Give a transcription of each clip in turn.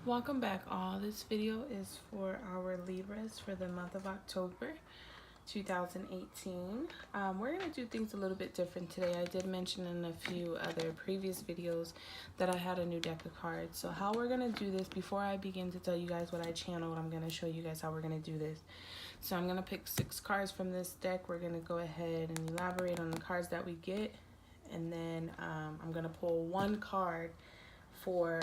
Welcome back all. This video is for our Libras for the month of October 2018. We're going to do things a little bit different today. I did mention in a few other previous videos that I had a new deck of cards. So how we're going to do this, before I begin to tell you guys what I channeled, I'm going to show you guys how we're going to do this. So I'm going to pick 6 cards from this deck. We're going to go ahead and elaborate on the cards that we get. And then I'm going to pull one card for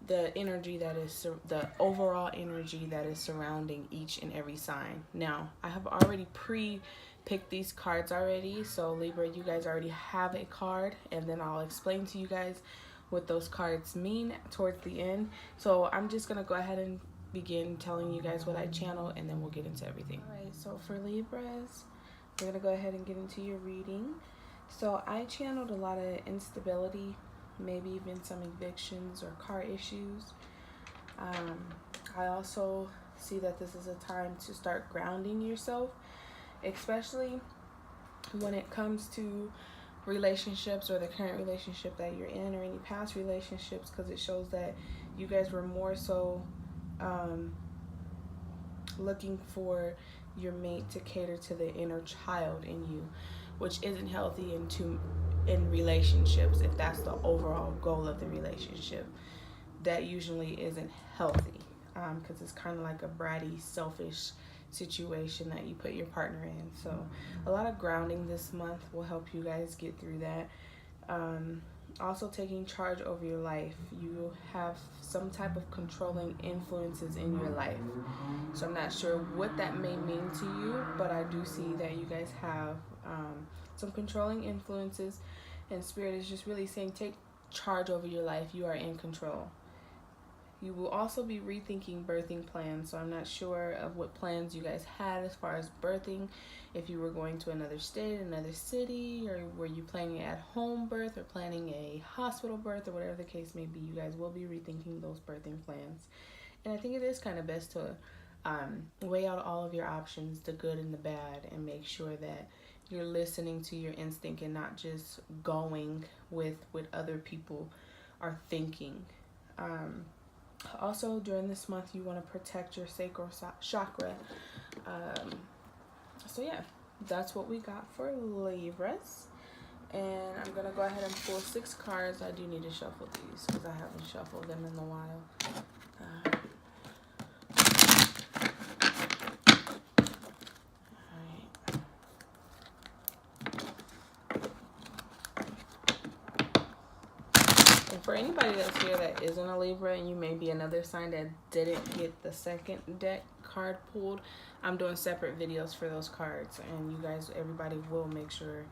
the energy that is the overall energy that is surrounding each and every sign. Now, I have already pre-picked these cards already, so Libra, you guys already have a card, and then I'll explain to you guys what those cards mean towards the end. So I'm just gonna go ahead and begin telling you guys what I channel, and then we'll get into everything. All right, so for Libras, we're gonna go ahead and get into your reading. So I channeled a lot of instability, maybe even some evictions or car issues. I also see that this is a time to start grounding yourself, especially when it comes to relationships or the current relationship that you're in or any past relationships, because it shows that you guys were more so looking for your mate to cater to the inner child in you, which isn't healthy in relationships. If that's the overall goal of the relationship, that usually isn't healthy, because it's kind of like a bratty, selfish situation that you put your partner in. So a lot of grounding this month will help you guys get through that. Also taking charge over your life. You have some type of controlling influences in your life. So I'm not sure what that may mean to you, but I do see that you guys have some controlling influences, and Spirit is just really saying take charge over your life. You are in control. You will also be rethinking birthing plans. So I'm not sure of what plans you guys had as far as birthing. If you were going to another state, another city, or were you planning at home birth or planning a hospital birth, or whatever the case may be, you guys will be rethinking those birthing plans. And I think it is kind of best to weigh out all of your options, the good and the bad, and make sure that you're listening to your instinct and not just going with what other people are thinking. Also, during this month, you want to protect your sacral chakra. So yeah, that's what we got for Libras. And I'm going to go ahead and pull 6 cards. I do need to shuffle these because I haven't shuffled them in a while. For anybody that's here that isn't a Libra, and you may be another sign that didn't get the second deck card pulled, I'm doing separate videos for those cards, and you guys, everybody will make sure,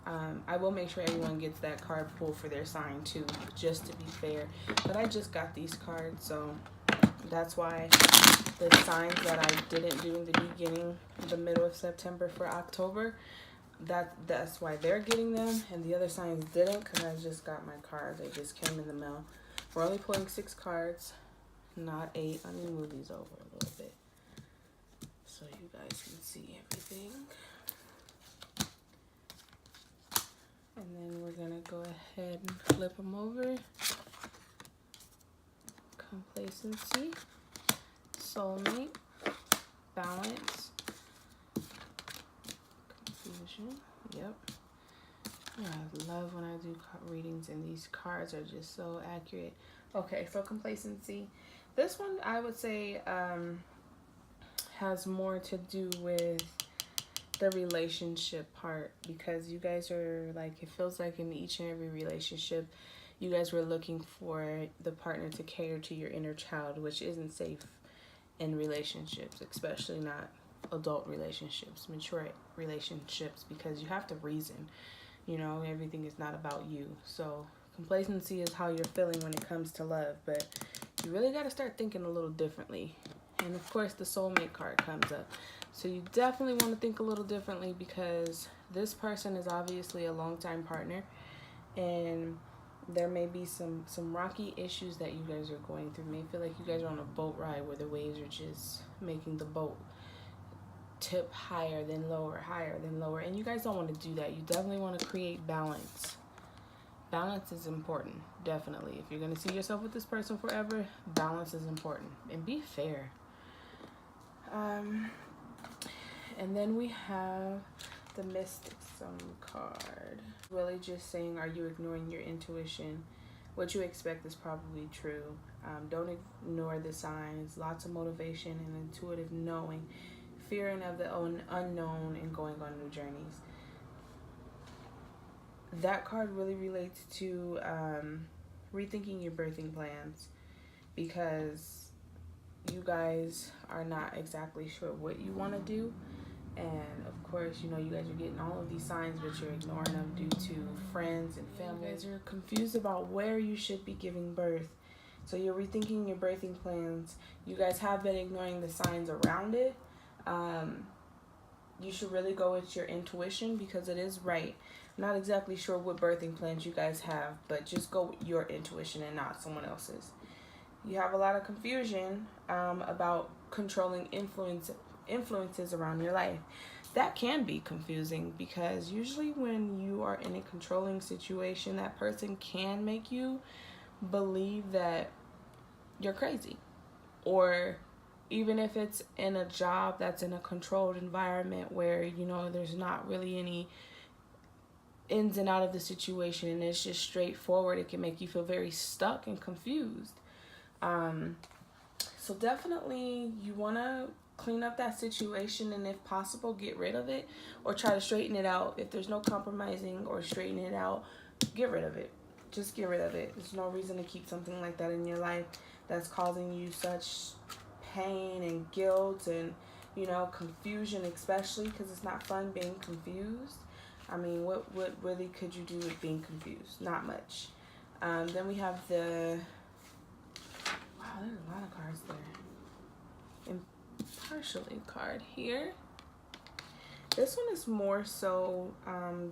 I will make sure everyone gets that card pulled for their sign too, just to be fair. But I just got these cards, so that's why the signs that I didn't do in the beginning, the middle of September for October, that's why they're getting them, and the other signs didn't, because I just got my cards. They just came in the mail. We're only pulling 6 cards, not 8. Let me move these over a little bit so you guys can see everything. And then we're gonna go ahead and flip them over. Complacency, soulmate, balance, confusion. Yep. Yeah, I love when I do readings and these cards are just so accurate. Okay, so complacency. This one I would say has more to do with the relationship part, because you guys are like, it feels like in each and every relationship you guys were looking for the partner to cater to your inner child, which isn't safe in relationships, especially not adult relationships, mature relationships, because you have to reason. You know, everything is not about you. So complacency is how you're feeling when it comes to love, but you really got to start thinking a little differently. And of course the soulmate card comes up, so you definitely want to think a little differently, because this person is obviously a longtime partner, and there may be some rocky issues that you guys are going through. You may feel like you guys are on a boat ride where the waves are just making the boat tip higher then lower, and you guys don't want to do that. You definitely want to create balance. Balance is important. Definitely. If you're going to see yourself with this person forever, balance is important. And be fair. And then we have the Mysticism card. Really just saying, are you ignoring your intuition? What you expect is probably true. Don't ignore the signs. Lots of motivation and intuitive knowing. Fearing of the unknown and going on new journeys. That card really relates to rethinking your birthing plans, because you guys are not exactly sure what you want to do. And of course, you know, you guys are getting all of these signs, but you're ignoring them due to friends and family. You guys are confused about where you should be giving birth. So you're rethinking your birthing plans. You guys have been ignoring the signs around it. You should really go with your intuition, because it is right. I'm not exactly sure what birthing plans you guys have, but just go with your intuition and not someone else's. You have a lot of confusion about controlling influences around your life. That can be confusing, because usually when you are in a controlling situation, that person can make you believe that you're crazy. Or even if it's in a job that's in a controlled environment where, you know, there's not really any ins and out of the situation and it's just straightforward, it can make you feel very stuck and confused. So definitely you want to clean up that situation, and if possible, get rid of it or try to straighten it out. If there's no compromising or straightening it out, get rid of it. Just get rid of it. There's no reason to keep something like that in your life that's causing you such pain and guilt and, you know, confusion, especially because it's not fun being confused. I mean, what really could you do with being confused? Not much. Then we have the, wow, there's a lot of cards there. Impartially card here. This one is more so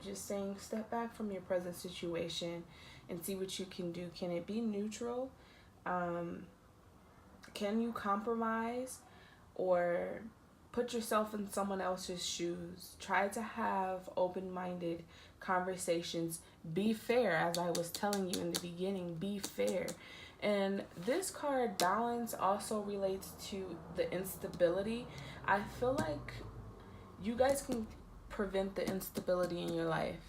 just saying, step back from your present situation and see what you can do. Can it be neutral? Can you compromise or put yourself in someone else's shoes? Try to have open-minded conversations. Be fair, as I was telling you in the beginning, be fair. And this card, balance, also relates to the instability. I feel like you guys can prevent the instability in your life.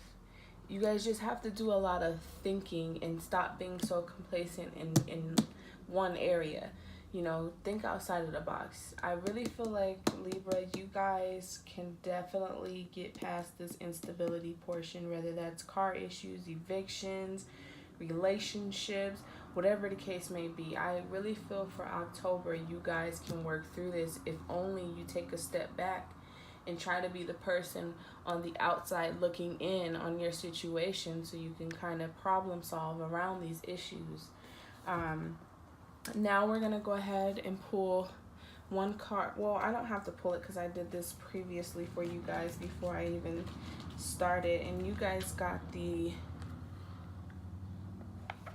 You guys just have to do a lot of thinking and stop being so complacent in one area. You know, think outside of the box. I really feel like, Libra, you guys can definitely get past this instability portion, whether that's car issues, evictions, relationships, whatever the case may be. I really feel for October, you guys can work through this if only you take a step back and try to be the person on the outside looking in on your situation, so you can kind of problem solve around these issues. Now we're going to go ahead and pull one card. Well, I don't have to pull it because I did this previously for you guys before I even started. And you guys got the,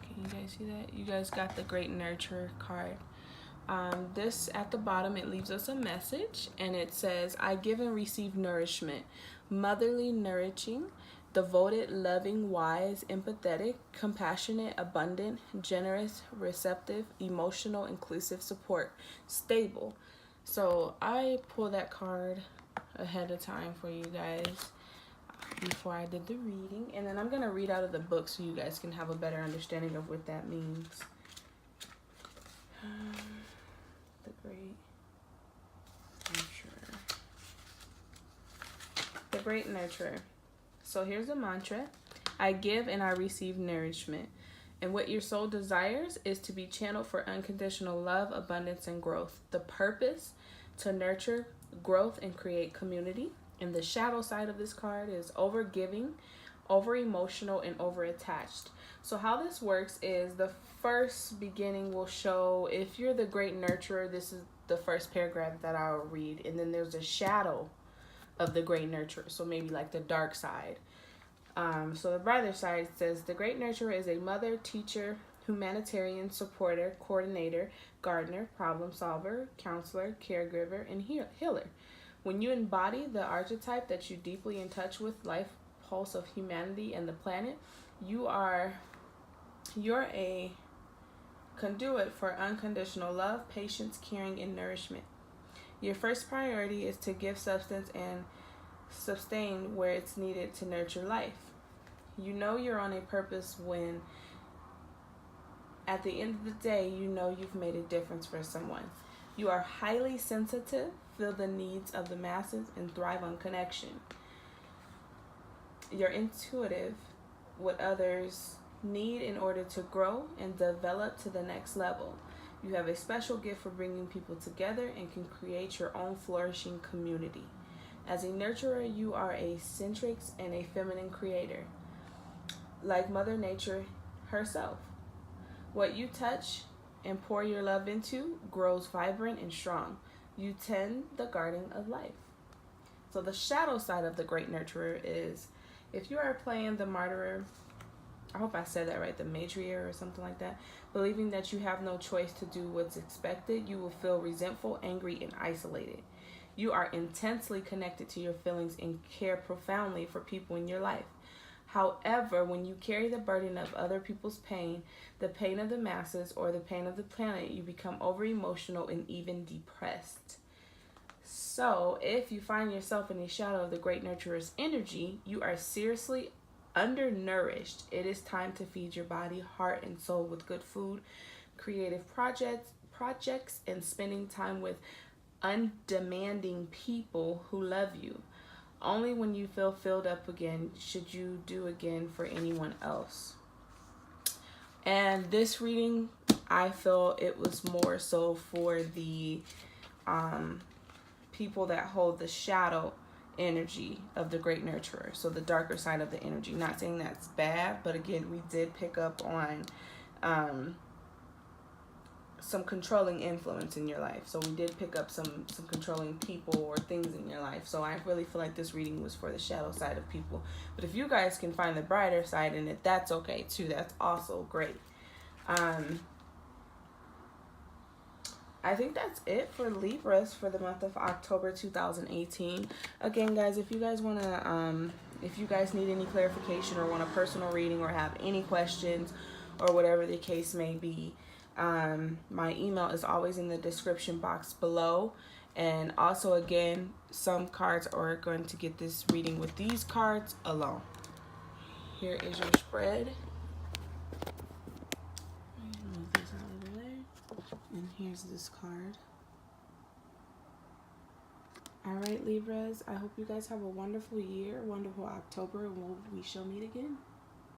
can you guys see that? You guys got the Great Nurturer card. This at the bottom, it leaves us a message, and it says, I give and receive nourishment, motherly, nourishing, devoted, loving, wise, empathetic, compassionate, abundant, generous, receptive, emotional, inclusive, support, stable. So I pulled that card ahead of time for you guys before I did the reading, and then I'm going to read out of the book so you guys can have a better understanding of what that means. The Great Nurturer. The Great Nurturer. So here's a mantra. I give and I receive nourishment. And what your soul desires is to be channeled for unconditional love, abundance, and growth. The purpose to nurture growth and create community. And the shadow side of this card is over giving, over emotional, and over attached. So how this works is the first beginning will show, if you're the Great Nurturer, this is the first paragraph that I'll read. And then there's a shadow of the Great Nurturer, so maybe like the dark side. So the brighter side says, the Great Nurturer is a mother, teacher, humanitarian, supporter, coordinator, gardener, problem solver, counselor, caregiver, and healer. When you embody the archetype that you deeply in touch with life pulse of humanity and the planet, you are You're a conduit for unconditional love, patience, caring, and nourishment. Your first priority is to give substance and sustain where it's needed to nurture life. You know you're on a purpose when, at the end of the day, you know you've made a difference for someone. You are highly sensitive, feel the needs of the masses, and thrive on connection. You're intuitive, what others need in order to grow and develop to the next level. You have a special gift for bringing people together and can create your own flourishing community. As a nurturer, you are a centrix and a feminine creator, like Mother Nature herself. What you touch and pour your love into grows vibrant and strong. You tend the garden of life. So the shadow side of the great nurturer is, if you are playing the martyr, I hope I said that right, the matriarch or something like that, believing that you have no choice to do what's expected, you will feel resentful, angry, and isolated. You are intensely connected to your feelings and care profoundly for people in your life. However, when you carry the burden of other people's pain, the pain of the masses, or the pain of the planet, you become over-emotional and even depressed. So, if you find yourself in the shadow of the great nurturer's energy, you are seriously undernourished. It is time to feed your body, heart, and soul with good food, creative projects, and spending time with undemanding people who love you. Only when you feel filled up again should you do again for anyone else. And this reading, I feel it was more so for the people that hold the shadow energy of the great nurturer, so the darker side of the energy. Not saying that's bad, but again, we did pick up on some controlling influence in your life. So we did pick up some controlling people or things in your life. So I really feel like this reading was for the shadow side of people. But if you guys can find the brighter side in it, that's okay too. That's also great. I think that's it for Libras for the month of October 2018. Again, guys, if you guys want to, if you guys need any clarification or want a personal reading or have any questions or whatever the case may be, my email is always in the description box below. And also, again, some cards are going to get this reading with these cards alone. Here is your spread. Move this out of the way. And here's this card. All right, Libras, I hope you guys have a wonderful year, wonderful October, and we shall meet again.